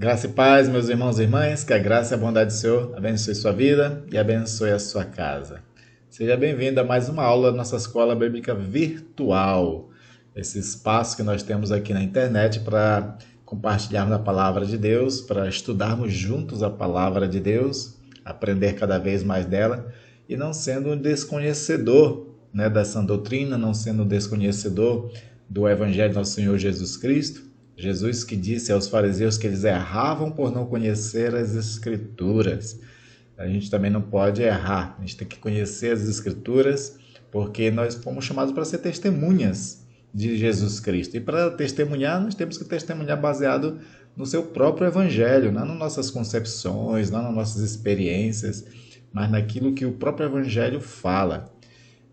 Graça e paz, meus irmãos e irmãs, que a graça e a bondade do Senhor abençoe sua vida e abençoe a sua casa. Seja bem-vindo a mais uma aula da nossa escola bíblica virtual, esse espaço que nós temos aqui na internet para compartilharmos a palavra de Deus, para estudarmos juntos a palavra de Deus, aprender cada vez mais dela e não sendo um desconhecedor, dessa doutrina, não sendo um desconhecedor do Evangelho do nosso Senhor Jesus Cristo. Jesus que disse aos fariseus que eles erravam por não conhecer as Escrituras. A gente também não pode errar, a gente tem que conhecer as Escrituras, porque nós fomos chamados para ser testemunhas de Jesus Cristo. E para testemunhar, nós temos que testemunhar baseado no seu próprio Evangelho, não nas nossas concepções, não nas nossas experiências, mas naquilo que o próprio Evangelho fala.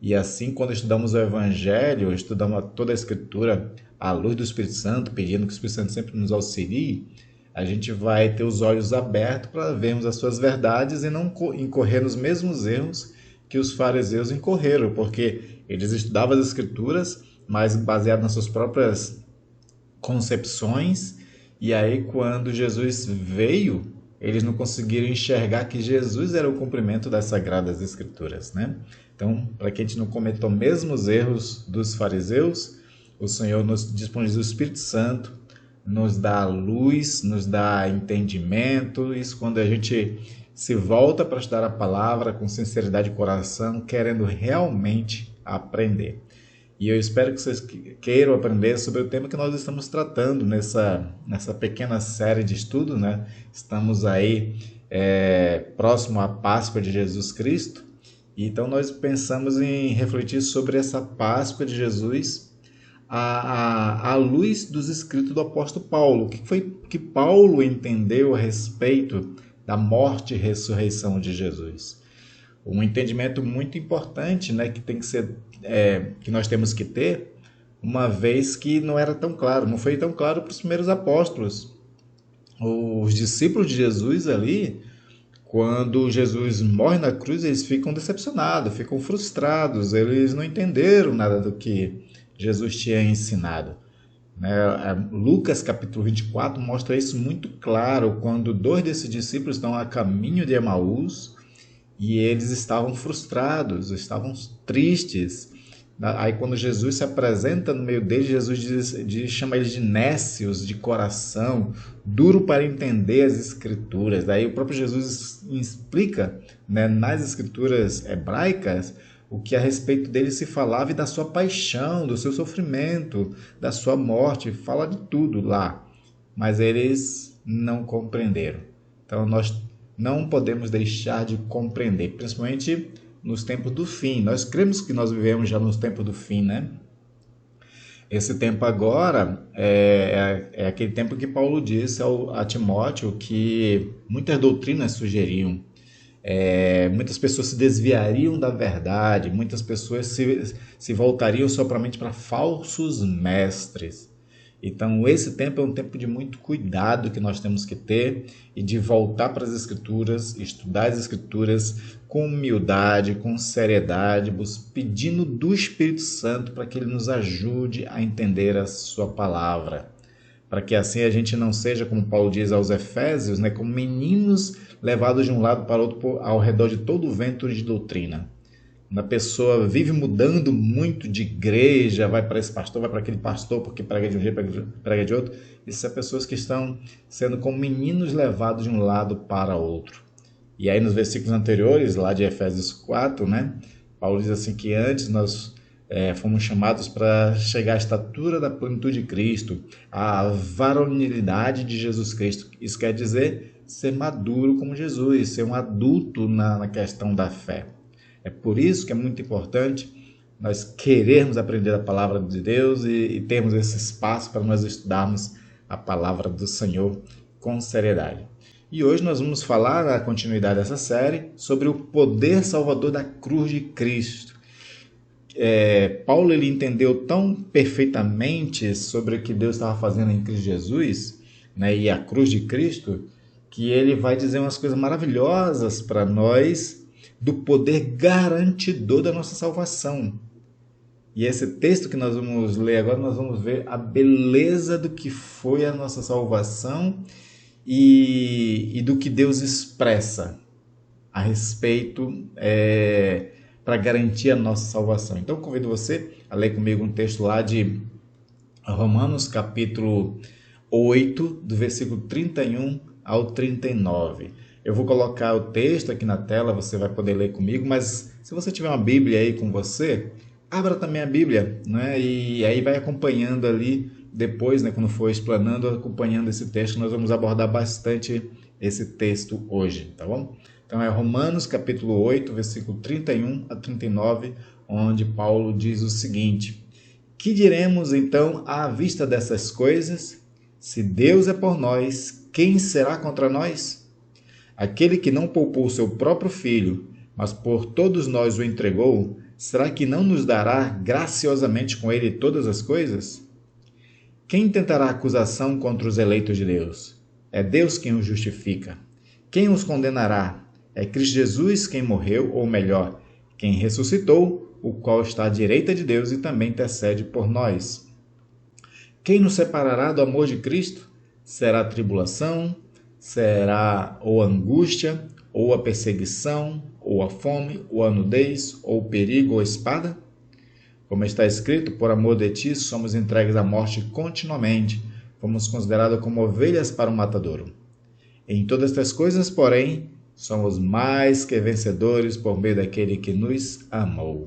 E assim, quando estudamos o Evangelho, estudamos toda a Escritura à luz do Espírito Santo, pedindo que o Espírito Santo sempre nos auxilie, a gente vai ter os olhos abertos para vermos as suas verdades e não incorrer nos mesmos erros que os fariseus incorreram, porque eles estudavam as Escrituras, mas baseado nas suas próprias concepções, e aí quando Jesus veio, eles não conseguiram enxergar que Jesus era o cumprimento das Sagradas Escrituras, né? Então, para que a gente não cometa os mesmos erros dos fariseus, o Senhor nos disponibiliza o Espírito Santo, nos dá luz, nos dá entendimento. Isso quando a gente se volta para estudar a palavra com sinceridade de coração, querendo realmente aprender. E eu espero que vocês queiram aprender sobre o tema que nós estamos tratando nessa pequena série de estudos, né? Estamos aí próximo à Páscoa de Jesus Cristo. Então nós pensamos em refletir sobre essa Páscoa de Jesus à luz dos escritos do apóstolo Paulo. O que foi que Paulo entendeu a respeito da morte e ressurreição de Jesus? Um entendimento muito importante, né, que tem que ser, que nós temos que ter, uma vez que não era tão claro, não foi tão claro para os primeiros apóstolos. Os discípulos de Jesus ali, quando Jesus morre na cruz, eles ficam decepcionados, ficam frustrados, eles não entenderam nada do que Jesus tinha ensinado. Lucas capítulo 24 mostra isso muito claro, quando dois desses discípulos estão a caminho de Emaús e eles estavam frustrados, estavam tristes. Aí quando Jesus se apresenta no meio deles, Jesus chama eles de nécios de coração, duro para entender as Escrituras. Daí o próprio Jesus explica, nas Escrituras hebraicas o que a respeito dele se falava e da sua paixão, do seu sofrimento, da sua morte, fala de tudo lá. Mas eles não compreenderam. Então nós não podemos deixar de compreender, principalmente nos tempos do fim. Nós cremos que nós vivemos já nos tempos do fim, né? Esse tempo agora é aquele tempo que Paulo disse a Timóteo que muitas doutrinas sugeriam, muitas pessoas se desviariam da verdade, muitas pessoas se voltariam somente para falsos mestres. Então, esse tempo é um tempo de muito cuidado que nós temos que ter e de voltar para as Escrituras, estudar as Escrituras com humildade, com seriedade, pedindo do Espírito Santo para que ele nos ajude a entender a sua palavra. Para que assim a gente não seja, como Paulo diz aos Efésios, como meninos levados de um lado para o outro ao redor de todo o vento de doutrina. Uma pessoa vive mudando muito de igreja, vai para esse pastor, vai para aquele pastor, porque prega de um jeito, prega de outro. Isso são pessoas que estão sendo como meninos levados de um lado para outro. E aí nos versículos anteriores, lá de Efésios 4, Paulo diz assim que antes nós fomos chamados para chegar à estatura da plenitude de Cristo, à varonilidade de Jesus Cristo. Isso quer dizer ser maduro como Jesus, ser um adulto na questão da fé. É por isso que é muito importante nós querermos aprender a palavra de Deus e termos esse espaço para nós estudarmos a palavra do Senhor com seriedade. E hoje nós vamos falar, na continuidade dessa série, sobre o poder salvador da cruz de Cristo. Paulo ele entendeu tão perfeitamente sobre o que Deus estava fazendo em Cristo Jesus, e a cruz de Cristo, que ele vai dizer umas coisas maravilhosas para nós do poder garantidor da nossa salvação. E esse texto que nós vamos ler agora, nós vamos ver a beleza do que foi a nossa salvação e do que Deus expressa a respeito para garantir a nossa salvação. Então, convido você a ler comigo um texto lá de Romanos, capítulo 8, do versículo 31 ao 39. Eu vou colocar o texto aqui na tela, você vai poder ler comigo, mas se você tiver uma Bíblia aí com você, abra também a Bíblia, né? E aí vai acompanhando ali, depois, né, quando for explanando, acompanhando esse texto, nós vamos abordar bastante esse texto hoje, tá bom? Então é Romanos capítulo 8, versículo 31 a 39, onde Paulo diz o seguinte: que diremos então à vista dessas coisas? Se Deus é por nós, quem será contra nós? Aquele que não poupou seu próprio filho, mas por todos nós o entregou, será que não nos dará graciosamente com ele todas as coisas? Quem tentará acusação contra os eleitos de Deus? É Deus quem os justifica. Quem os condenará? É Cristo Jesus quem morreu, ou melhor, quem ressuscitou, o qual está à direita de Deus e também intercede por nós. Quem nos separará do amor de Cristo? Será a tribulação? Será ou a angústia, ou a perseguição, ou a fome, ou a nudez, ou o perigo, ou a espada? Como está escrito, por amor de ti somos entregues à morte continuamente, fomos considerados como ovelhas para o matadouro. Em todas estas coisas, porém, somos mais que vencedores por meio daquele que nos amou.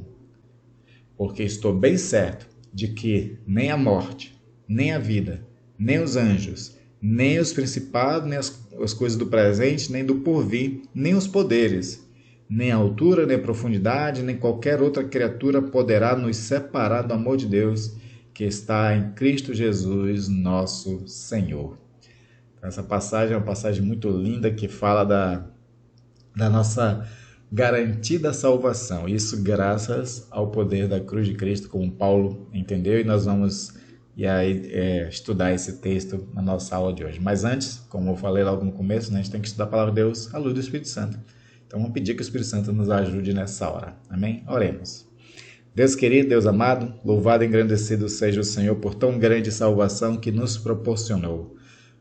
Porque estou bem certo de que nem a morte, nem a vida, nem os anjos, nem os principados, nem as coisas do presente, nem do porvir, nem os poderes, nem a altura, nem a profundidade, nem qualquer outra criatura poderá nos separar do amor de Deus que está em Cristo Jesus, nosso Senhor. Então, essa passagem é uma passagem muito linda que fala da nossa garantida salvação. Isso graças ao poder da cruz de Cristo, como Paulo entendeu, e nós vamos estudar esse texto na nossa aula de hoje. Mas antes, como eu falei logo no começo, né, a gente tem que estudar a palavra de Deus à luz do Espírito Santo. Então vamos pedir que o Espírito Santo nos ajude nessa hora. Amém? Oremos. Deus querido, Deus amado, louvado e engrandecido seja o Senhor por tão grande salvação que nos proporcionou.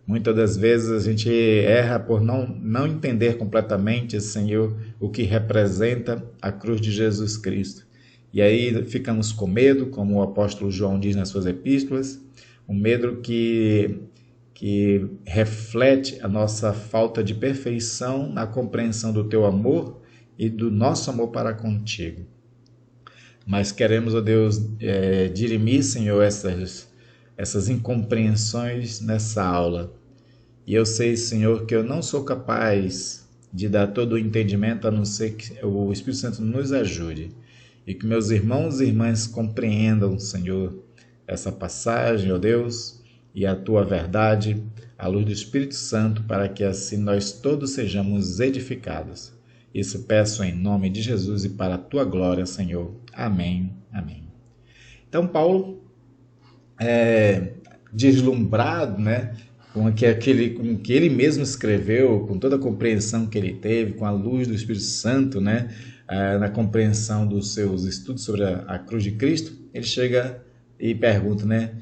Muitas das vezes a gente erra por não entender completamente, Senhor, o que representa a cruz de Jesus Cristo. E aí ficamos com medo, como o apóstolo João diz nas suas epístolas, um medo que reflete a nossa falta de perfeição na compreensão do teu amor e do nosso amor para contigo. Mas queremos, ó Deus, dirimir, Senhor, essas incompreensões nessa aula. E eu sei, Senhor, que eu não sou capaz de dar todo o entendimento, a não ser que o Espírito Santo nos ajude. E que meus irmãos e irmãs compreendam, Senhor, essa passagem, ó Deus, e a Tua verdade, à luz do Espírito Santo, para que assim nós todos sejamos edificados. Isso peço em nome de Jesus e para a Tua glória, Senhor. Amém. Amém. Então, Paulo, deslumbrado, né, com que ele mesmo escreveu, com toda a compreensão que ele teve, com a luz do Espírito Santo, né, na compreensão dos seus estudos sobre a cruz de Cristo, ele chega e pergunta, né,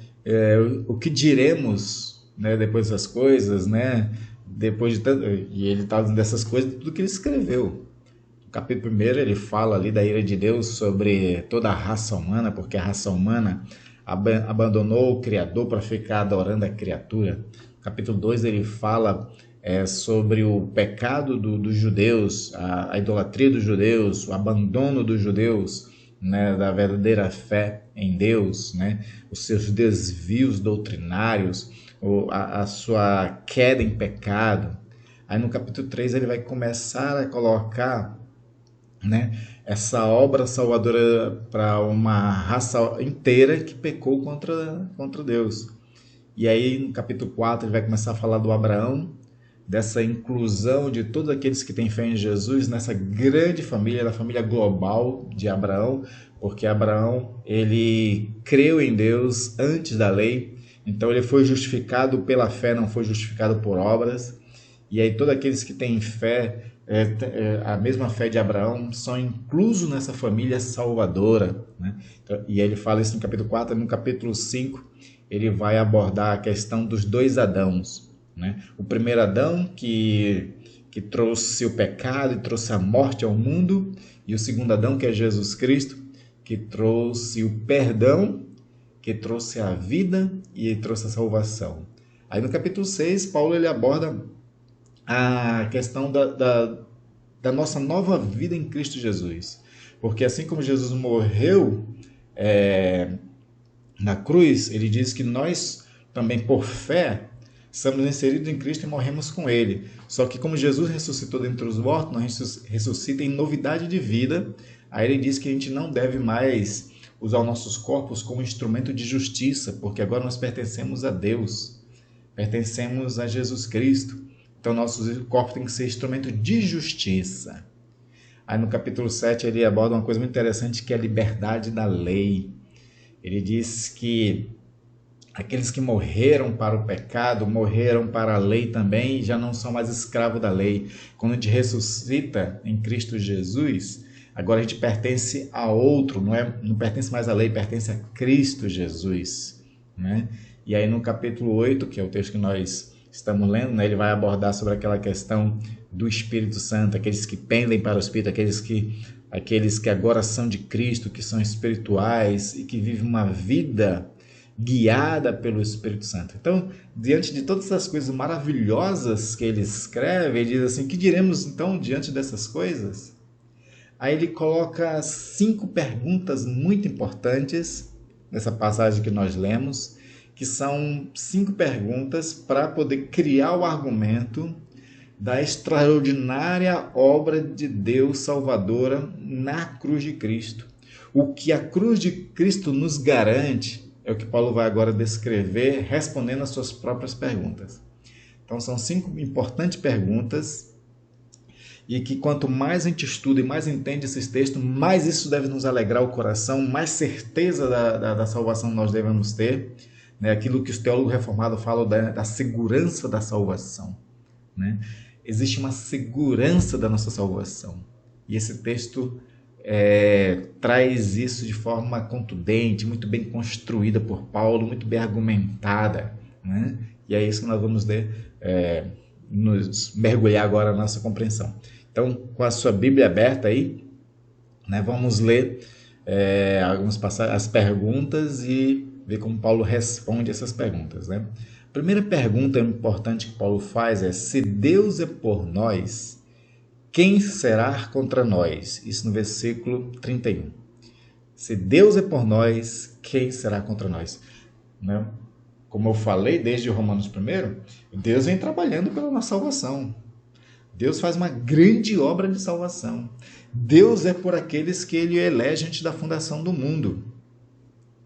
o que diremos, né, depois dessas coisas, né, depois de tanto, e ele está dizendo dessas coisas, tudo que ele escreveu. No capítulo 1 ele fala ali da ira de Deus sobre toda a raça humana, porque a raça humana abandonou o Criador para ficar adorando a criatura. No capítulo 2 ele fala sobre o pecado dos judeus, a idolatria dos judeus, o abandono dos judeus, né, da verdadeira fé em Deus, né, os seus desvios doutrinários, a sua queda em pecado. Aí no capítulo 3 ele vai começar a colocar, né, essa obra salvadora para uma raça inteira que pecou contra Deus. E aí no capítulo 4 ele vai começar a falar do Abraão, dessa inclusão de todos aqueles que têm fé em Jesus nessa grande família, da família global de Abraão, porque Abraão, ele creu em Deus antes da lei, então ele foi justificado pela fé, não foi justificado por obras. E aí todos aqueles que têm fé, a mesma fé de Abraão, são inclusos nessa família salvadora, né? Então, e ele fala isso no capítulo 4, no capítulo 5 ele vai abordar a questão dos dois Adãos, né? O primeiro Adão que trouxe o pecado e trouxe a morte ao mundo, e o segundo Adão, que é Jesus Cristo, que trouxe o perdão, que trouxe a vida e trouxe a salvação. Aí no capítulo 6, Paulo ele aborda a questão da nossa nova vida em Cristo Jesus. Porque assim como Jesus morreu na cruz, ele diz que nós também, por fé, somos inseridos em Cristo e morremos com Ele. Só que como Jesus ressuscitou dentre os mortos, nós ressuscita em novidade de vida. Aí ele diz que a gente não deve mais usar os nossos corpos como instrumento de justiça, porque agora nós pertencemos a Deus, pertencemos a Jesus Cristo. Então nossos corpos têm que ser instrumento de justiça. Aí no capítulo 7 ele aborda uma coisa muito interessante, que é a liberdade da lei. Ele diz que aqueles que morreram para o pecado, morreram para a lei também, já não são mais escravos da lei. Quando a gente ressuscita em Cristo Jesus, agora a gente pertence a outro, não pertence mais à lei, pertence a Cristo Jesus, né? E aí no capítulo 8, que é o texto que nós estamos lendo, né, ele vai abordar sobre aquela questão do Espírito Santo, aqueles que pendem para o Espírito, aqueles que agora são de Cristo, que são espirituais e que vivem uma vida guiada pelo Espírito Santo. Então, diante de todas essas coisas maravilhosas que ele escreve, ele diz assim: que diremos então diante dessas coisas? Aí ele coloca 5 perguntas muito importantes nessa passagem que nós lemos, que são 5 perguntas para poder criar o argumento da extraordinária obra de Deus salvadora na cruz de Cristo. O que a cruz de Cristo nos garante é o que Paulo vai agora descrever, respondendo às suas próprias perguntas. Então são 5 importantes perguntas, e que quanto mais a gente estuda e mais entende esses textos, mais isso deve nos alegrar o coração, mais certeza da salvação nós devemos ter, né? Aquilo que os teólogos reformados falam da segurança da salvação, né? Existe uma segurança da nossa salvação, e esse texto traz isso de forma contundente, muito bem construída por Paulo, muito bem argumentada, né? E é isso que nós vamos nos mergulhar agora na nossa compreensão. Então, com a sua Bíblia aberta aí, né, vamos ler algumas passagens, as perguntas, e ver como Paulo responde essas perguntas, né? A primeira pergunta importante que Paulo faz é: se Deus é por nós, quem será contra nós? Isso no versículo 31. Se Deus é por nós, quem será contra nós? Né? Como eu falei desde Romanos 1, Deus vem trabalhando pela nossa salvação. Deus faz uma grande obra de salvação. Deus é por aqueles que Ele elege antes da fundação do mundo.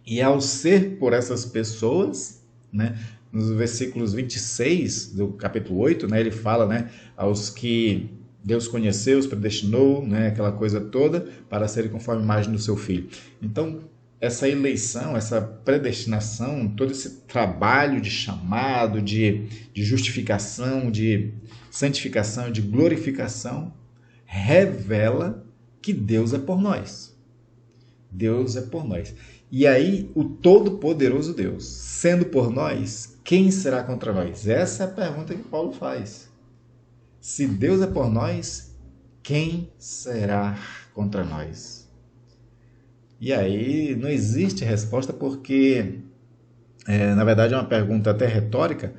E ao ser por essas pessoas, né, nos versículos 26 do capítulo 8, né, ele fala, né, aos que Deus conheceu, os predestinou, né, aquela coisa toda, para serem conforme a imagem do seu Filho. Então, essa eleição, essa predestinação, todo esse trabalho de chamado, de justificação, de santificação, de glorificação, revela que Deus é por nós. Deus é por nós. E aí, o Todo-Poderoso Deus, sendo por nós, quem será contra nós? Essa é a pergunta que Paulo faz. Se Deus é por nós, quem será contra nós? E aí não existe resposta, porque, na verdade, é uma pergunta até retórica,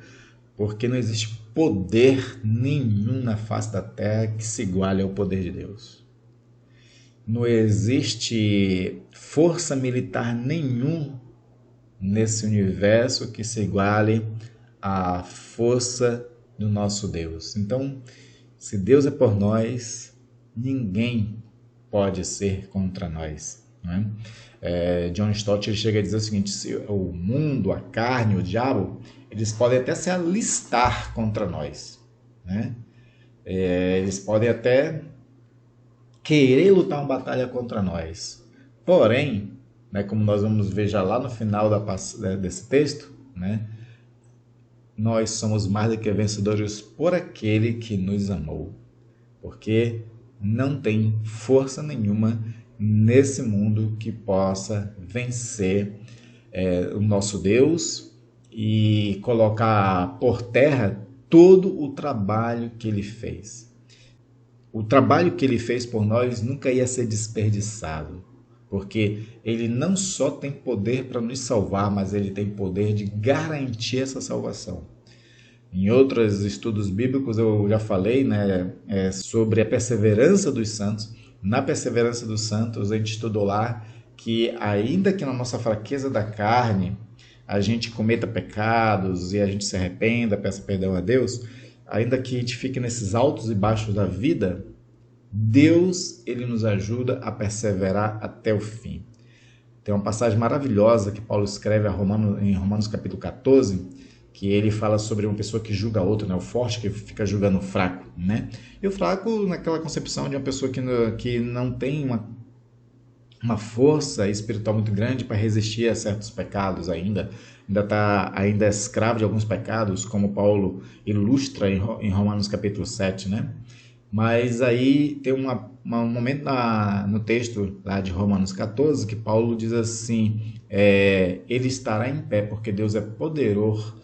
porque não existe poder nenhum na face da terra que se iguale ao poder de Deus. Não existe força militar nenhum nesse universo que se iguale à força do nosso Deus. Então, se Deus é por nós, ninguém pode ser contra nós, né? John Stott ele chega a dizer o seguinte: se o mundo, a carne, o diabo, eles podem até se alistar contra nós, né? Eles podem até querer lutar uma batalha contra nós. Porém, né, como nós vamos ver já lá no final desse texto, né, nós somos mais do que vencedores por aquele que nos amou. Porque não tem força nenhuma nesse mundo que possa vencer o nosso Deus e colocar por terra todo o trabalho que ele fez. O trabalho que ele fez por nós nunca ia ser desperdiçado, porque ele não só tem poder para nos salvar, mas ele tem poder de garantir essa salvação. Em outros estudos bíblicos eu já falei, né, sobre a perseverança dos santos. Na perseverança dos santos a gente estudou lá que ainda que na nossa fraqueza da carne a gente cometa pecados e a gente se arrependa, peça perdão a Deus, ainda que a gente fique nesses altos e baixos da vida, Deus ele nos ajuda a perseverar até o fim. Tem uma passagem maravilhosa que Paulo escreve em Romanos capítulo 14, que ele fala sobre uma pessoa que julga a outra, né? O forte que fica julgando o fraco, né? E o fraco naquela concepção de uma pessoa que não tem uma força espiritual muito grande para resistir a certos pecados ainda é escravo de alguns pecados, como Paulo ilustra em Romanos capítulo 7, né? Mas aí tem um momento no texto lá de Romanos 14 que Paulo diz assim, ele estará em pé porque Deus é poderoso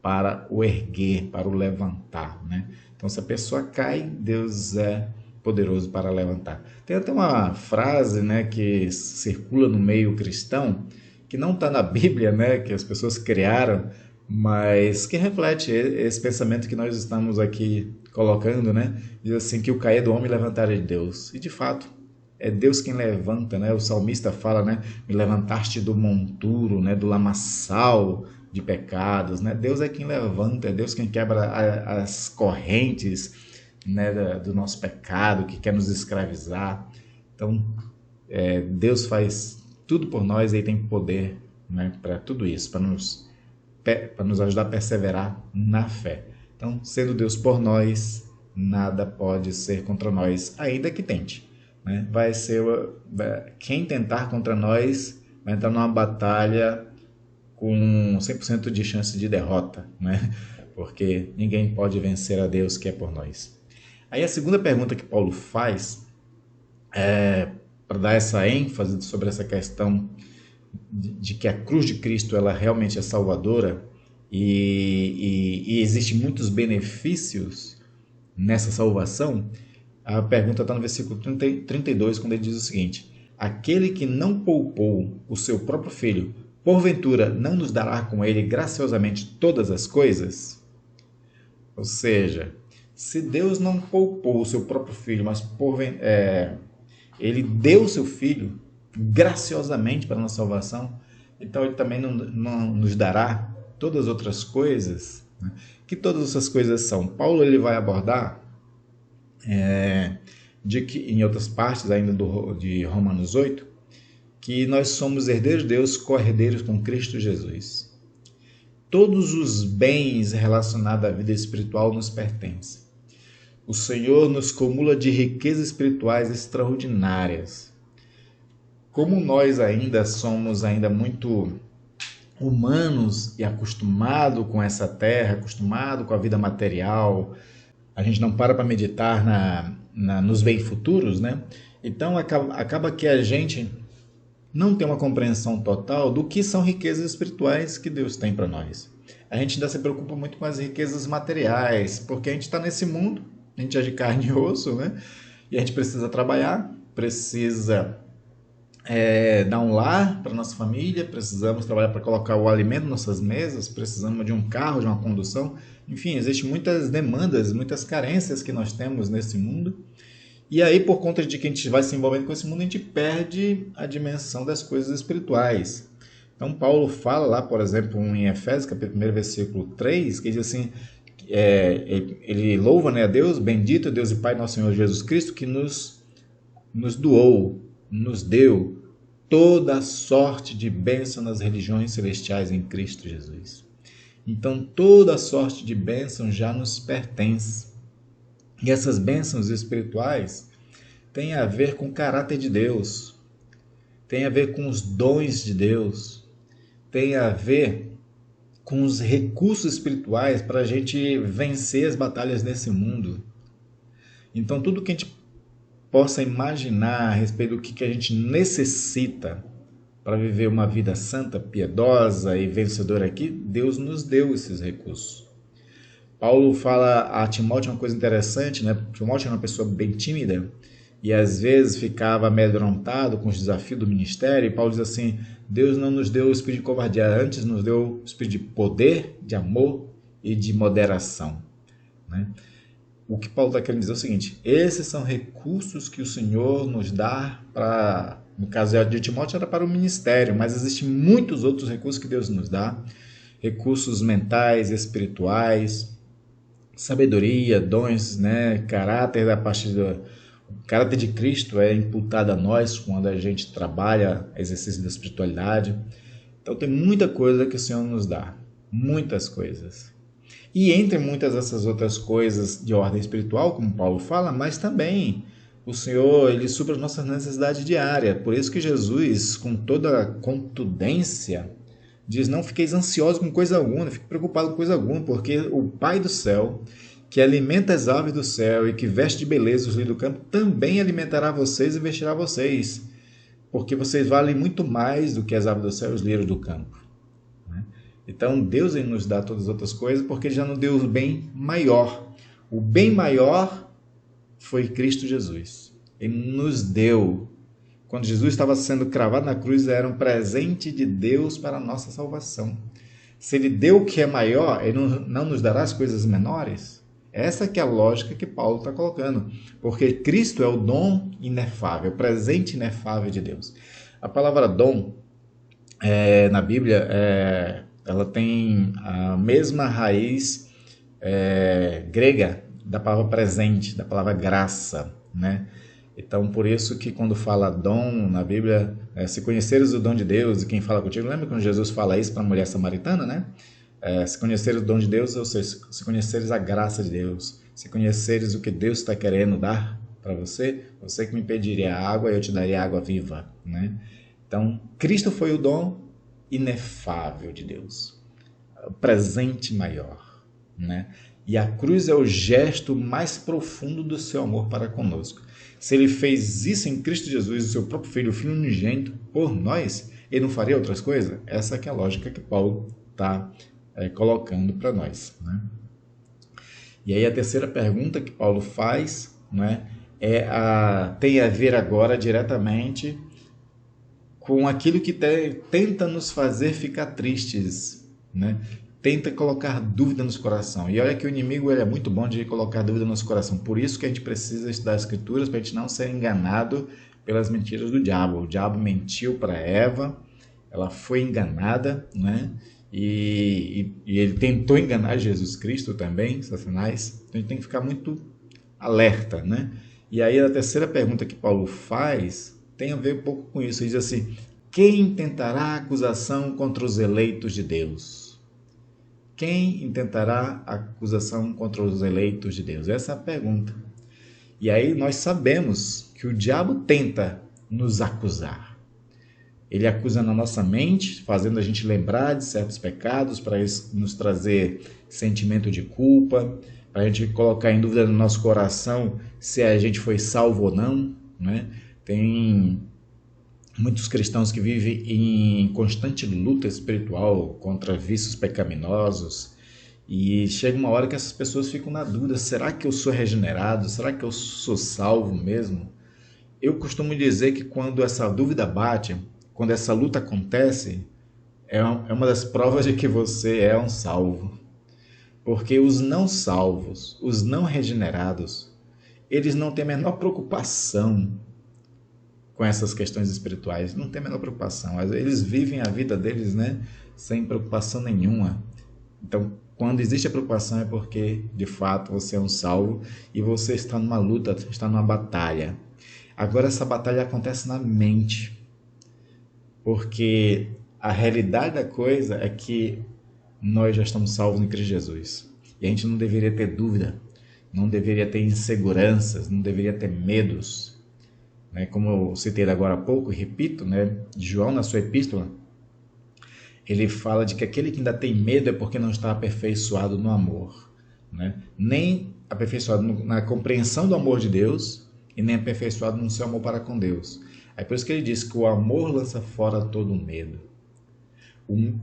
para o erguer, para o levantar, né? Então se a pessoa cai, Deus é poderoso para levantar. Tem até uma frase, né, que circula no meio cristão, que não está na Bíblia, né, que as pessoas criaram, mas que reflete esse pensamento que nós estamos aqui colocando, né? Diz assim que o cair do homem levantar é de Deus. E de fato, é Deus quem levanta, né? O salmista fala, né? Me levantaste do monturo, né? Do lamaçal de pecados, né? Deus é quem levanta, é Deus quem quebra as correntes, né? Do nosso pecado, que quer nos escravizar. Então, Deus faz tudo por nós e tem poder, né? Para tudo isso, para nos ajudar a perseverar na fé. Então, sendo Deus por nós, nada pode ser contra nós, ainda que tente, né? Quem tentar contra nós vai entrar numa batalha com 100% de chance de derrota, né? Porque ninguém pode vencer a Deus que é por nós. Aí a segunda pergunta que Paulo faz, para dar essa ênfase sobre essa questão de que a cruz de Cristo ela realmente é salvadora e existe muitos benefícios nessa salvação, a pergunta está no versículo 32, quando ele diz o seguinte: aquele que não poupou o seu próprio filho, porventura não nos dará com ele graciosamente todas as coisas? Ou seja, se Deus não poupou o seu próprio filho, mas ele deu o seu filho graciosamente para a nossa salvação, então ele também não nos dará todas as outras coisas, né? Que todas essas coisas são. Paulo ele vai abordar de que em outras partes ainda de Romanos 8, que nós somos herdeiros de Deus, co-herdeiros com Cristo Jesus. Todos os bens relacionados à vida espiritual nos pertencem. O Senhor nos cumula de riquezas espirituais extraordinárias. Como nós ainda somos muito humanos e acostumados com essa terra, acostumados com a vida material, a gente não para meditar nos bens futuros, né? Então acaba que a gente não tem uma compreensão total do que são riquezas espirituais que Deus tem para nós. A gente ainda se preocupa muito com as riquezas materiais, porque a gente está nesse mundo, a gente é de carne e osso, né? E a gente precisa trabalhar, precisa dar um lar para nossa família, precisamos trabalhar para colocar o alimento nas nossas mesas, precisamos de um carro, de uma condução. Enfim, existem muitas demandas, muitas carências que nós temos nesse mundo. E aí, por conta de que a gente vai se envolvendo com esse mundo, a gente perde a dimensão das coisas espirituais. Então, Paulo fala lá, por exemplo, em Efésios, capítulo 1, versículo 3, que diz assim, ele louva, né, a Deus, bendito Deus e Pai nosso Senhor Jesus Cristo, que nos doou, nos deu toda sorte de bênção nas religiões celestiais em Cristo Jesus. Então, toda sorte de bênção já nos pertence. E essas bênçãos espirituais têm a ver com o caráter de Deus, têm a ver com os dons de Deus, têm a ver com os recursos espirituais para a gente vencer as batalhas nesse mundo. Então, tudo que a gente possa imaginar a respeito do que a gente necessita para viver uma vida santa, piedosa e vencedora aqui, Deus nos deu esses recursos. Paulo fala a Timóteo uma coisa interessante, né? Timóteo era uma pessoa bem tímida e às vezes ficava amedrontado com os desafios do ministério. E Paulo diz assim: Deus não nos deu o espírito de covardia, antes nos deu o espírito de poder, de amor e de moderação, né? O que Paulo está querendo dizer é o seguinte: esses são recursos que o Senhor nos dá para, no caso de Timóteo era para o ministério, mas existem muitos outros recursos que Deus nos dá, recursos mentais, espirituais, sabedoria, dons, né, caráter da parte do o caráter de Cristo é imputado a nós quando a gente trabalha exercício da espiritualidade. Então tem muita coisa que o Senhor nos dá, muitas coisas. E entre muitas dessas outras coisas de ordem espiritual, como Paulo fala, mas também o Senhor, ele supre as nossas necessidades diárias. Por isso que Jesus, com toda a contundência, diz: não fiqueis ansiosos com coisa alguma, não fique preocupado com coisa alguma, porque o Pai do céu, que alimenta as aves do céu e que veste de beleza os lírios do campo, também alimentará vocês e vestirá vocês, porque vocês valem muito mais do que as aves do céu e os lírios do campo. Então Deus ele nos dá todas as outras coisas porque ele já nos deu o bem maior. O bem maior foi Cristo Jesus. Ele nos deu. Quando Jesus estava sendo cravado na cruz, era um presente de Deus para a nossa salvação. Se ele deu o que é maior, ele não nos dará as coisas menores? Essa que é a lógica que Paulo está colocando. Porque Cristo é o dom inefável, o presente inefável de Deus. A palavra dom, na Bíblia, ela tem a mesma raiz grega da palavra presente, da palavra graça, né? Então, por isso que quando fala dom na Bíblia, se conheceres o dom de Deus, e quem fala contigo, lembra quando Jesus fala isso para a mulher samaritana, né? Se conheceres o dom de Deus, ou seja, se conheceres a graça de Deus, se conheceres o que Deus está querendo dar para você, você que me pediria água, eu te daria água viva, né? Então, Cristo foi o dom inefável de Deus, o presente maior, né? E a cruz é o gesto mais profundo do seu amor para conosco. Se ele fez isso em Cristo Jesus, o seu próprio Filho, o Filho unigênito, por nós, ele não faria outras coisas? Essa que é a lógica que Paulo está colocando para nós, né? E aí a terceira pergunta que Paulo faz, né, tem a ver agora diretamente com aquilo que tenta nos fazer ficar tristes, né? Tenta colocar dúvida nos coração. E olha que o inimigo ele é muito bom de colocar dúvida no nosso coração. Por isso que a gente precisa estudar as Escrituras, para a gente não ser enganado pelas mentiras do diabo. O diabo mentiu para Eva, ela foi enganada, né? E ele tentou enganar Jesus Cristo também, Satanás. Então a gente tem que ficar muito alerta, né? E aí a terceira pergunta que Paulo faz tem a ver um pouco com isso. Ele diz assim: quem tentará acusação contra os eleitos de Deus? Quem intentará acusação contra os eleitos de Deus? Essa é a pergunta. E aí nós sabemos que o diabo tenta nos acusar. Ele acusa na nossa mente, fazendo a gente lembrar de certos pecados, para nos trazer sentimento de culpa, para a gente colocar em dúvida no nosso coração se a gente foi salvo ou não, né? Tem muitos cristãos que vivem em constante luta espiritual contra vícios pecaminosos, e chega uma hora que essas pessoas ficam na dúvida: será que eu sou regenerado? Será que eu sou salvo mesmo? Eu costumo dizer que quando essa dúvida bate, quando essa luta acontece, é uma das provas de que você é um salvo. Porque os não salvos, os não regenerados, eles não têm a menor preocupação com essas questões espirituais, não tem a menor preocupação. Eles vivem a vida deles, né, sem preocupação nenhuma. Então, quando existe a preocupação é porque, de fato, você é um salvo e você está numa luta, está numa batalha. Agora, essa batalha acontece na mente, porque a realidade da coisa é que nós já estamos salvos em Cristo Jesus. E a gente não deveria ter dúvida, não deveria ter inseguranças, não deveria ter medos. Como eu citei agora há pouco, e repito, né, João na sua epístola, ele fala de que aquele que ainda tem medo é porque não está aperfeiçoado no amor, né? Nem aperfeiçoado na compreensão do amor de Deus e nem aperfeiçoado no seu amor para com Deus. É por isso que ele diz que o amor lança fora todo medo.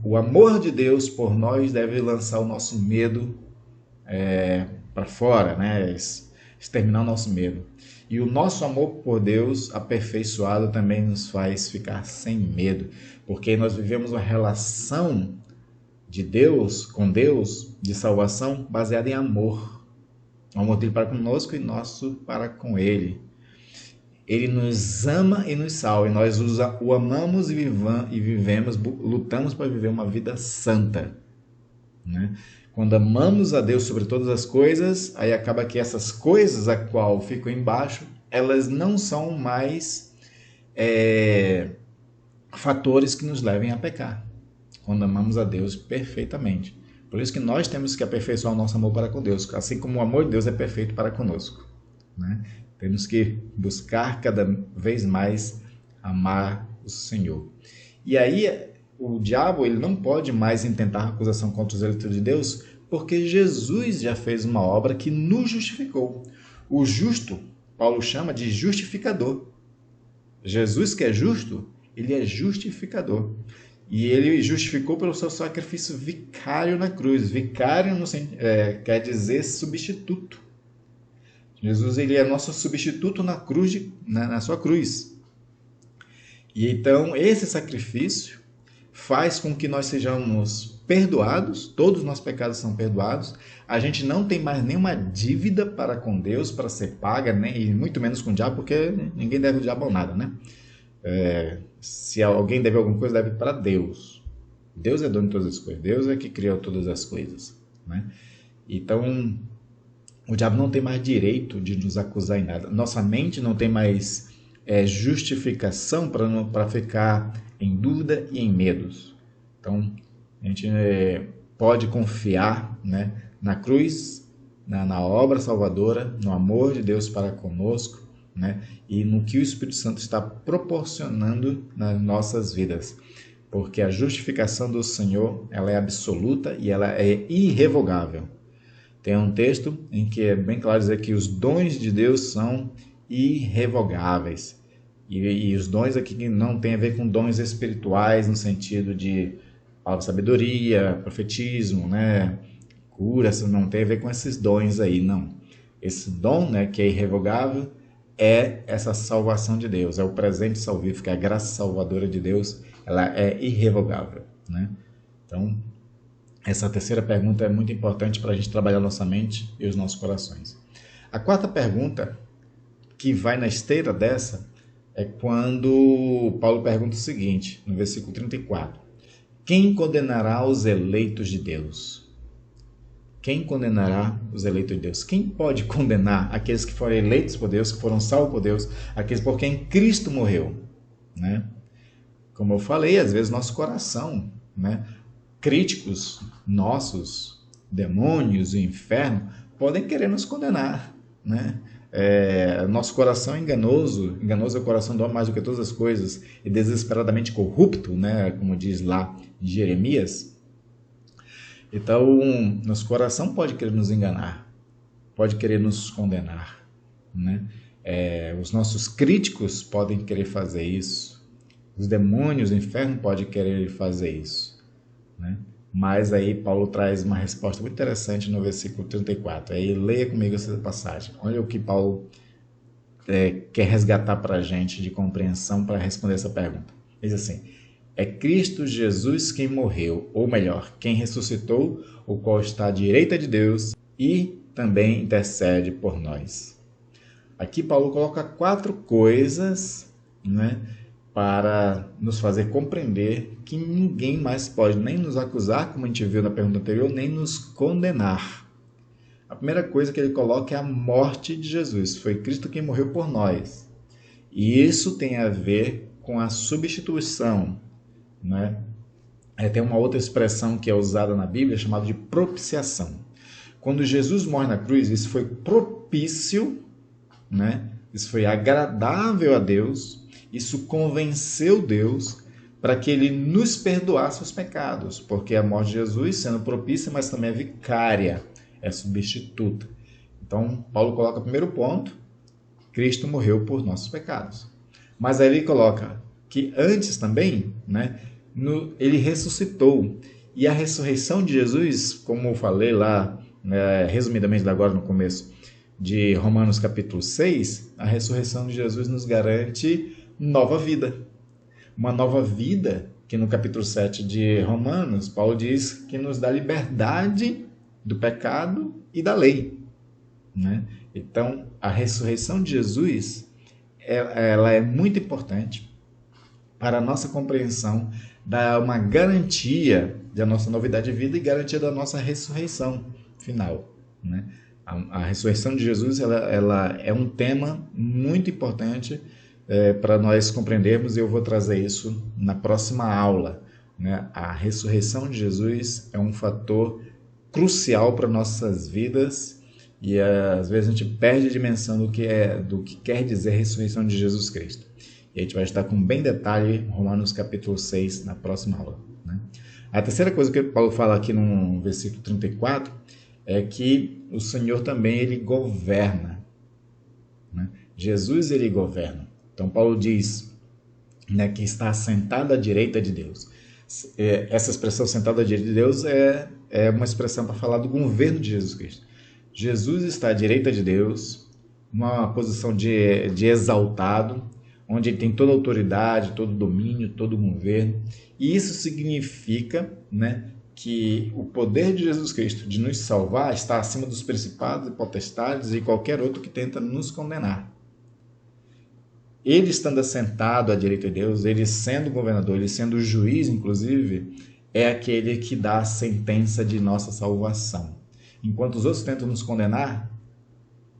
O amor de Deus por nós deve lançar o nosso medo para fora, né? Exterminar o nosso medo. E o nosso amor por Deus aperfeiçoado também nos faz ficar sem medo, porque nós vivemos uma relação de Deus com Deus, de salvação, baseada em amor. O amor dele para conosco e nosso para com ele. Ele nos ama e nos salva, e nós o amamos e vivemos, lutamos para viver uma vida santa, né? Quando amamos a Deus sobre todas as coisas, aí acaba que essas coisas a qual ficam embaixo, elas não são mais fatores que nos levem a pecar. Quando amamos a Deus perfeitamente. Por isso que nós temos que aperfeiçoar o nosso amor para com Deus, assim como o amor de Deus é perfeito para conosco, né? Temos que buscar cada vez mais amar o Senhor. E aí o diabo ele não pode mais intentar acusação contra os eleitos de Deus, porque Jesus já fez uma obra que nos justificou. O justo, Paulo chama de justificador. Jesus, que é justo, ele é justificador. E ele justificou pelo seu sacrifício vicário na cruz. Vicário quer dizer substituto. Jesus ele é nosso substituto na cruz, na sua cruz. E então esse sacrifício faz com que nós sejamos perdoados, todos os nossos pecados são perdoados, a gente não tem mais nenhuma dívida para com Deus para ser paga, né? E muito menos com o diabo, porque ninguém deve o diabo nada, né? Se alguém deve alguma coisa, deve para Deus. Deus é dono de todas as coisas, Deus é que criou todas as coisas, né? Então, o diabo não tem mais direito de nos acusar em nada. Nossa mente não tem mais justificação para ficar em dúvida e em medos. Então, a gente pode confiar, né, na cruz, na obra salvadora, no amor de Deus para conosco, né, e no que o Espírito Santo está proporcionando nas nossas vidas. Porque a justificação do Senhor ela é absoluta e ela é irrevogável. Tem um texto em que é bem claro dizer que os dons de Deus são irrevogáveis. E os dons aqui não tem a ver com dons espirituais, no sentido de palavra de sabedoria, profetismo, né? Cura, não tem a ver com esses dons aí, não. Esse dom, né, que é irrevogável, é essa salvação de Deus, é o presente salvífico, é a graça salvadora de Deus, ela é irrevogável, né? Então, essa terceira pergunta é muito importante para a gente trabalhar nossa mente e os nossos corações. A quarta pergunta, que vai na esteira dessa, é quando Paulo pergunta o seguinte, no versículo 34. Quem condenará os eleitos de Deus? Quem condenará os eleitos de Deus? Quem pode condenar aqueles que foram eleitos por Deus, que foram salvos por Deus, aqueles por quem Cristo morreu, né? Como eu falei, às vezes nosso coração, né? Críticos nossos, demônios, o inferno, podem querer nos condenar, né? Nosso coração é enganoso é o coração do homem mais do que todas as coisas, e desesperadamente corrupto, né? Como diz lá em Jeremias. Então, nosso coração pode querer nos enganar, pode querer nos condenar, né? Os nossos críticos podem querer fazer isso, os demônios, o inferno pode querer fazer isso, né? Mas aí Paulo traz uma resposta muito interessante no versículo 34. Aí leia comigo essa passagem. Olha o que Paulo quer resgatar para a gente de compreensão para responder essa pergunta. Diz assim: é Cristo Jesus quem morreu, ou melhor, quem ressuscitou, o qual está à direita de Deus e também intercede por nós. Aqui Paulo coloca 4 coisas, né, para nos fazer compreender que ninguém mais pode nem nos acusar, como a gente viu na pergunta anterior, nem nos condenar. A primeira coisa que ele coloca é a morte de Jesus. Foi Cristo quem morreu por nós. E isso tem a ver com a substituição, né? Tem uma outra expressão que é usada na Bíblia chamada de propiciação. Quando Jesus morre na cruz, isso foi propício, né? Isso foi agradável a Deus. Isso convenceu Deus para que ele nos perdoasse os pecados, porque a morte de Jesus, sendo propícia, mas também é vicária, é substituta. Então, Paulo coloca o primeiro ponto, Cristo morreu por nossos pecados. Mas aí ele coloca que antes também, né, ele ressuscitou. E a ressurreição de Jesus, como eu falei lá né, resumidamente agora no começo de Romanos capítulo 6, a ressurreição de Jesus nos garante nova vida. Uma nova vida que no capítulo 7 de Romanos, Paulo diz que nos dá liberdade do pecado e da lei, né? Então, a ressurreição de Jesus, ela é muito importante para a nossa compreensão, dá uma garantia da nossa novidade de vida e garantia da nossa ressurreição final, né? A ressurreição de Jesus, ela é um tema muito importante para nós compreendermos, e eu vou trazer isso na próxima aula, né? A ressurreição de Jesus é um fator crucial para nossas vidas e às vezes a gente perde a dimensão do que quer dizer a ressurreição de Jesus Cristo. E a gente vai estar com bem detalhe Romanos capítulo 6 na próxima aula, né? A terceira coisa que Paulo fala aqui no versículo 34 é que o Senhor também ele governa, né? Jesus ele governa. Então Paulo diz, né, que está assentado à direita de Deus. Essa expressão sentado à direita de Deus é uma expressão para falar do governo de Jesus Cristo. Jesus está à direita de Deus, uma posição de exaltado, onde ele tem toda a autoridade, todo o domínio, todo o governo. E isso significa, né, que o poder de Jesus Cristo de nos salvar está acima dos principados e potestades e qualquer outro que tenta nos condenar. Ele estando assentado à direita de Deus, ele sendo governador, ele sendo juiz, inclusive, é aquele que dá a sentença de nossa salvação. Enquanto os outros tentam nos condenar,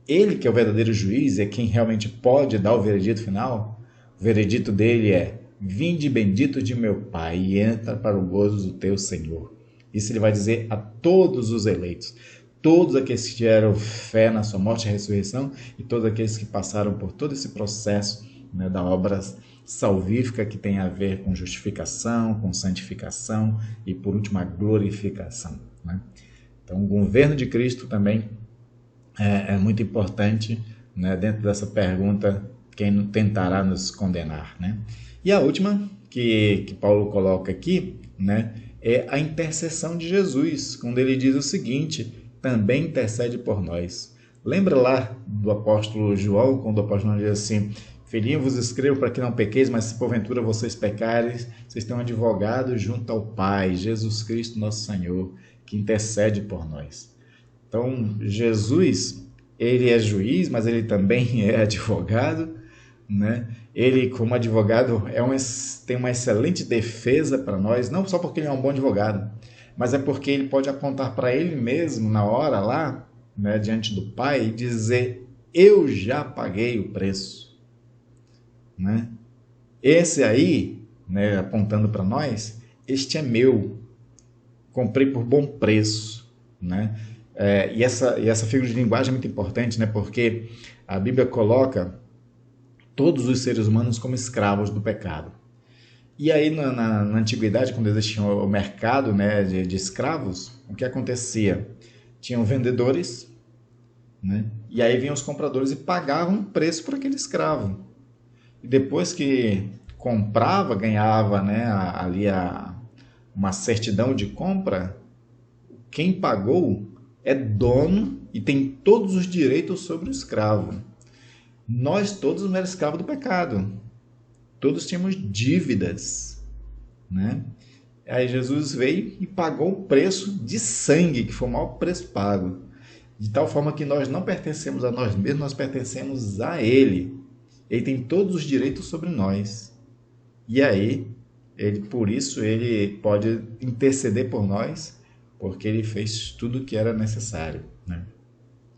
ele que é o verdadeiro juiz, é quem realmente pode dar o veredito final. O veredito dele é: vinde bendito de meu Pai e entra para o gozo do teu Senhor. Isso ele vai dizer a todos os eleitos, todos aqueles que tiveram fé na sua morte e ressurreição e todos aqueles que passaram por todo esse processo, né, da obra salvífica que tem a ver com justificação, com santificação e, por último, a glorificação, né? Então, o governo de Cristo também é muito importante, né, dentro dessa pergunta: quem tentará nos condenar, né? E a última que Paulo coloca aqui, né, é a intercessão de Jesus, quando ele diz o seguinte: também intercede por nós. Lembra lá do apóstolo João, quando o apóstolo diz assim: filhinho, vos escrevo para que não pequeis, mas se porventura vocês pecarem, vocês têm um advogado junto ao Pai, Jesus Cristo nosso Senhor, que intercede por nós. Então, Jesus, ele é juiz, mas ele também é advogado, né? Ele, como advogado, tem uma excelente defesa para nós, não só porque ele é um bom advogado, mas é porque ele pode apontar para ele mesmo na hora lá, né, diante do Pai, e dizer: eu já paguei o preço, né? Esse aí, né, apontando para nós, este é meu, comprei por bom preço, né? E essa figura de linguagem é muito importante, né, porque a Bíblia coloca todos os seres humanos como escravos do pecado. E aí na antiguidade, quando existia o mercado, né, de escravos, o que acontecia? Tinham vendedores, né, e aí vinham os compradores e pagavam um preço por aquele escravo. E depois que comprava, ganhava, né, uma certidão de compra, quem pagou é dono e tem todos os direitos sobre o escravo. Nós todos éramos escravos do pecado. Todos tínhamos dívidas, né? Aí Jesus veio e pagou o preço de sangue, que foi o maior preço pago. De tal forma que nós não pertencemos a nós mesmos, nós pertencemos a Ele. Ele tem todos os direitos sobre nós. E aí, por isso, ele pode interceder por nós, porque ele fez tudo o que era necessário, né?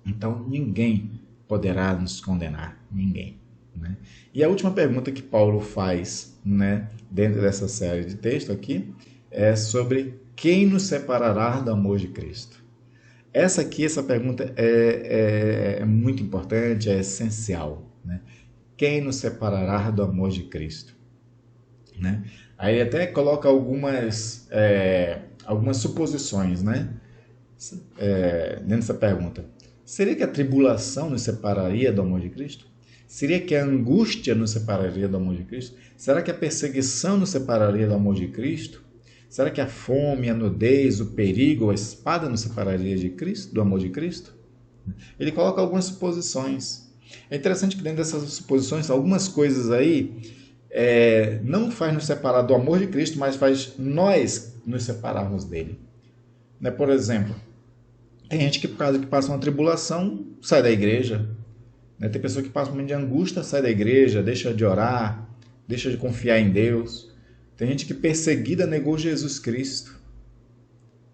Então, ninguém poderá nos condenar, ninguém, né? E a última pergunta que Paulo faz, né, dentro dessa série de texto aqui, é sobre quem nos separará do amor de Cristo. Essa pergunta é muito importante, é essencial, né? Quem nos separará do amor de Cristo, né? Aí ele até coloca algumas suposições, né, dentro dessa pergunta. Seria que a tribulação nos separaria do amor de Cristo? Seria que a angústia nos separaria do amor de Cristo? Será que a perseguição nos separaria do amor de Cristo? Será que a fome, a nudez, o perigo, a espada nos separaria de Cristo, do amor de Cristo? Ele coloca algumas suposições. É interessante que dentro dessas suposições, algumas coisas aí não faz nos separar do amor de Cristo, mas faz nós nos separarmos dele. Né? Por exemplo, tem gente que, por causa que passa uma tribulação, sai da igreja. Né? Tem pessoa que passa um momento de angústia, sai da igreja, deixa de orar, deixa de confiar em Deus. Tem gente que perseguida negou Jesus Cristo.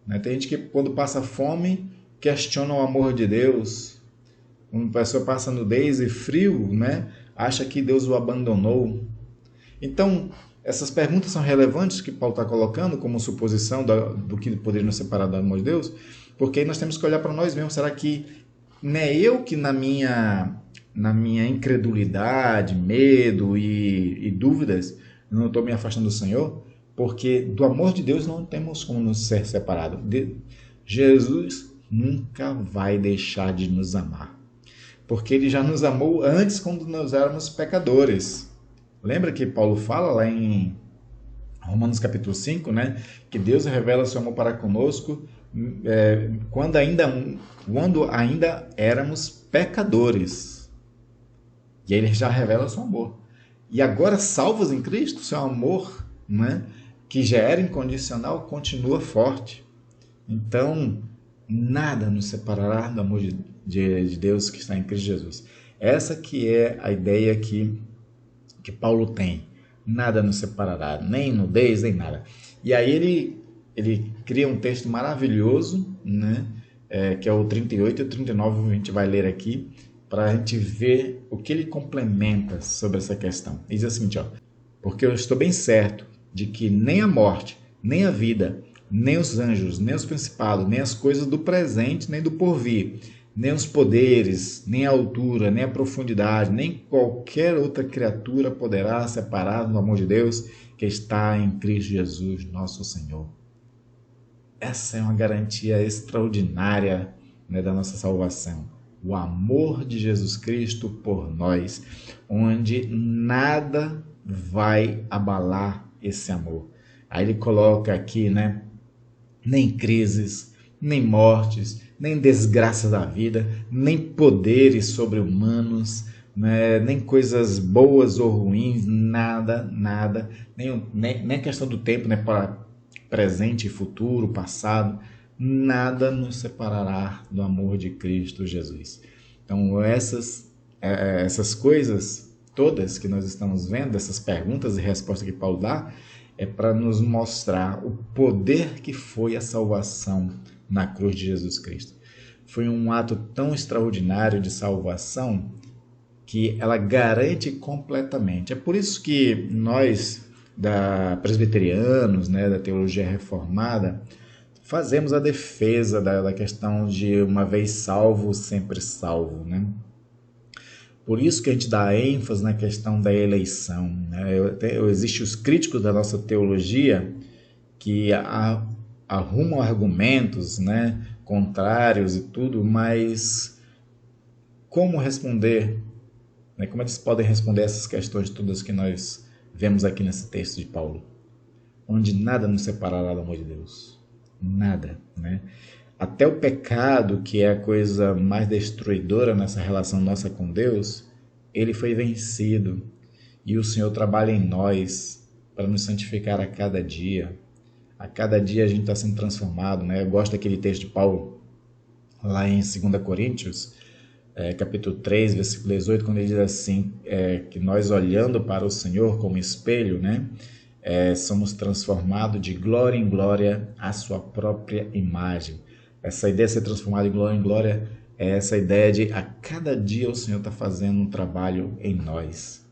Né? Tem gente que quando passa fome questiona o amor de Deus. Uma pessoa passa nudez e frio, né? Acha que Deus o abandonou. Então, essas perguntas são relevantes que Paulo está colocando como suposição do que poderia nos separar do amor de Deus, porque aí nós temos que olhar para nós mesmos. Será que não é eu que na minha incredulidade, medo e dúvidas não estou me afastando do Senhor? Porque do amor de Deus não temos como nos ser separados. Jesus nunca vai deixar de nos amar, porque ele já nos amou antes quando nós éramos pecadores. Lembra que Paulo fala lá em Romanos capítulo 5, né? Que Deus revela seu amor para conosco quando ainda éramos pecadores. E aí ele já revela seu amor. E agora, salvos em Cristo, seu amor, né, que já era incondicional, continua forte. Então, nada nos separará do amor de Deus que está em Cristo Jesus. Essa que é a ideia que Paulo tem. Nada nos separará, nem nudez, nem nada. E aí ele cria um texto maravilhoso, né? Que é o 38 e o 39, a gente vai ler aqui, para a gente ver o que ele complementa sobre essa questão. Ele diz assim, porque eu estou bem certo de que nem a morte, nem a vida, nem os anjos, nem os principados, nem as coisas do presente, nem do porvir, nem os poderes, nem a altura, nem a profundidade, nem qualquer outra criatura poderá separar do amor de Deus que está em Cristo Jesus, nosso Senhor. Essa é uma garantia extraordinária, né, da nossa salvação. O amor de Jesus Cristo por nós, onde nada vai abalar esse amor. Aí ele coloca aqui, né, nem crises, nem mortes, nem desgraças da vida, nem poderes sobre-humanos, né, nem coisas boas ou ruins, nada, nem a questão do tempo, né, para presente e futuro, passado, nada nos separará do amor de Cristo Jesus. Então, essas coisas todas que nós estamos vendo, essas perguntas e respostas que Paulo dá, é para nos mostrar o poder que foi a salvação na cruz de Jesus Cristo. Foi um ato tão extraordinário de salvação que ela garante completamente. É por isso que nós, presbiterianos, né, da teologia reformada, fazemos a defesa da questão de uma vez salvo, sempre salvo, né? Por isso que a gente dá ênfase na questão da eleição, né? Existem os críticos da nossa teologia que arrumam argumentos, né, contrários e tudo, mas como responder, né? Como eles podem responder essas questões todas que nós vemos aqui nesse texto de Paulo? Onde nada nos separará do amor de Deus. Nada, né? Até o pecado, que é a coisa mais destruidora nessa relação nossa com Deus, ele foi vencido. E o Senhor trabalha em nós para nos santificar a cada dia. A cada dia a gente está sendo transformado, né? Eu gosto daquele texto de Paulo, lá em 2 Coríntios, capítulo 3, versículo 18, quando ele diz assim, que nós olhando para o Senhor como espelho, né? Somos transformados de glória em glória à sua própria imagem. Essa ideia de ser transformado de glória em glória é essa ideia de a cada dia o Senhor está fazendo um trabalho em nós.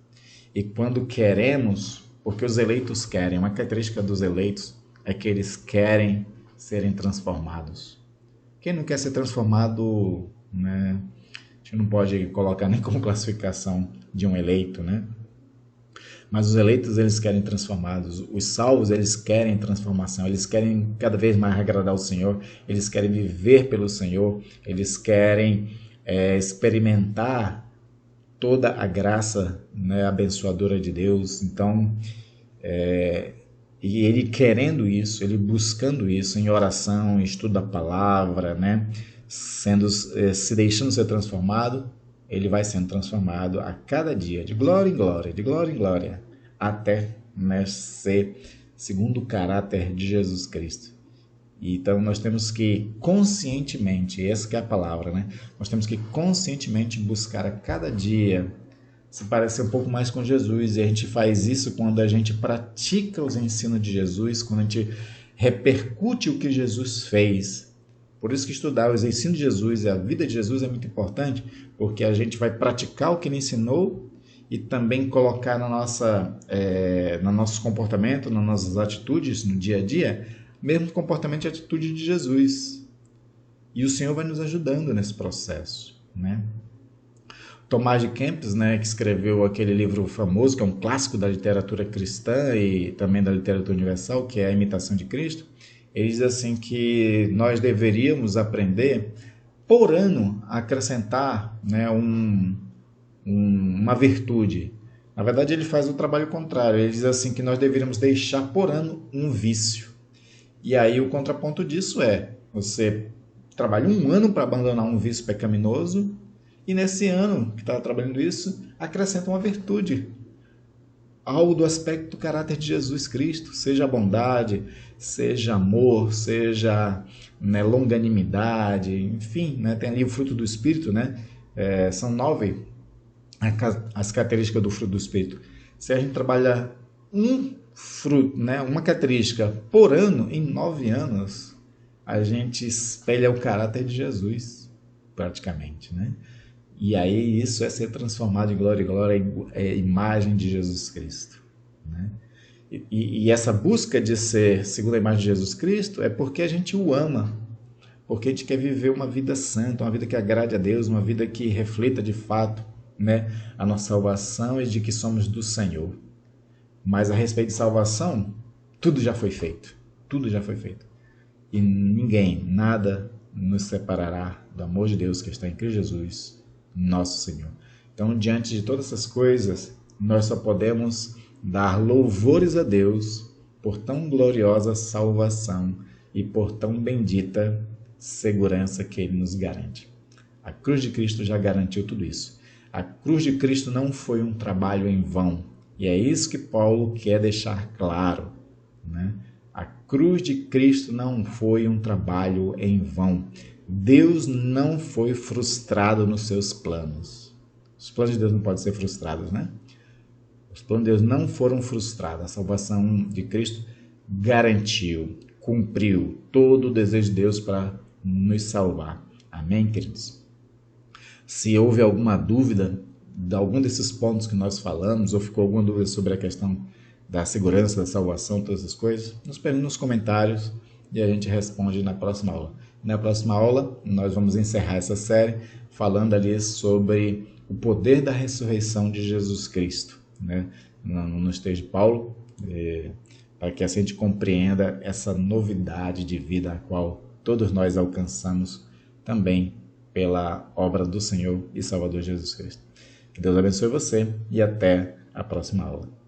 E quando queremos, porque os eleitos querem, uma característica dos eleitos é que eles querem serem transformados. Quem não quer ser transformado, né? A gente não pode colocar nem como classificação de um eleito, né? Mas os eleitos, eles querem transformados. Os salvos, eles querem transformação. Eles querem cada vez mais agradar ao Senhor. Eles querem viver pelo Senhor. Eles querem experimentar toda a graça, né, abençoadora de Deus. Então, E ele querendo isso, ele buscando isso em oração, estudo da palavra, né? Se deixando ser transformado, ele vai sendo transformado a cada dia, de glória em glória, de glória em glória, até, né, ser segundo o caráter de Jesus Cristo. Então nós temos que conscientemente, essa que é a palavra, né? Nós temos que conscientemente buscar a cada dia se parecer um pouco mais com Jesus, e a gente faz isso quando a gente pratica os ensinos de Jesus, quando a gente repercute o que Jesus fez. Por isso que estudar os ensinos de Jesus e a vida de Jesus é muito importante, porque a gente vai praticar o que ele ensinou e também colocar no nosso comportamento, nas nossas atitudes no dia a dia, mesmo comportamento e atitude de Jesus. E o Senhor vai nos ajudando nesse processo, né? Tomás de Kempis, né, que escreveu aquele livro famoso, que é um clássico da literatura cristã e também da literatura universal, que é A Imitação de Cristo, ele diz assim que nós deveríamos aprender, por ano, a acrescentar, né, uma virtude. Na verdade, ele faz o trabalho contrário. Ele diz assim que nós deveríamos deixar por ano um vício. E aí o contraponto disso é, você trabalha um ano para abandonar um vício pecaminoso, e nesse ano que está trabalhando isso, acrescenta uma virtude, algo do aspecto do caráter de Jesus Cristo, seja bondade, seja amor, seja, né, longanimidade, enfim, né, tem ali o fruto do Espírito, né, são 9 as características do fruto do Espírito. Se a gente trabalha um fruto, né, uma característica por ano, em 9 anos, a gente espelha o caráter de Jesus, praticamente, né? E aí isso é ser transformado em glória e glória, é imagem de Jesus Cristo, né? E essa busca de ser segundo a imagem de Jesus Cristo é porque a gente o ama, porque a gente quer viver uma vida santa, uma vida que agrade a Deus, uma vida que reflita de fato, né, a nossa salvação e de que somos do Senhor. Mas a respeito de salvação, tudo já foi feito, tudo já foi feito. E ninguém, nada nos separará do amor de Deus que está em Cristo Jesus, nosso Senhor. Então, diante de todas essas coisas, nós só podemos dar louvores a Deus por tão gloriosa salvação e por tão bendita segurança que Ele nos garante. A cruz de Cristo já garantiu tudo isso. A cruz de Cristo não foi um trabalho em vão. E é isso que Paulo quer deixar claro, né? A cruz de Cristo não foi um trabalho em vão. Deus não foi frustrado nos seus planos. Os planos de Deus não podem ser frustrados, né? Os planos de Deus não foram frustrados. A salvação de Cristo garantiu, cumpriu todo o desejo de Deus para nos salvar. Amém, queridos? Se houve alguma dúvida de algum desses pontos que nós falamos, ou ficou alguma dúvida sobre a questão da segurança, da salvação, todas essas coisas, nos pergunte nos comentários e a gente responde na próxima aula. Na próxima aula, nós vamos encerrar essa série falando ali sobre o poder da ressurreição de Jesus Cristo, né? Nos textos de Paulo, para que assim a gente compreenda essa novidade de vida a qual todos nós alcançamos também pela obra do Senhor e Salvador Jesus Cristo. Que Deus abençoe você e até a próxima aula.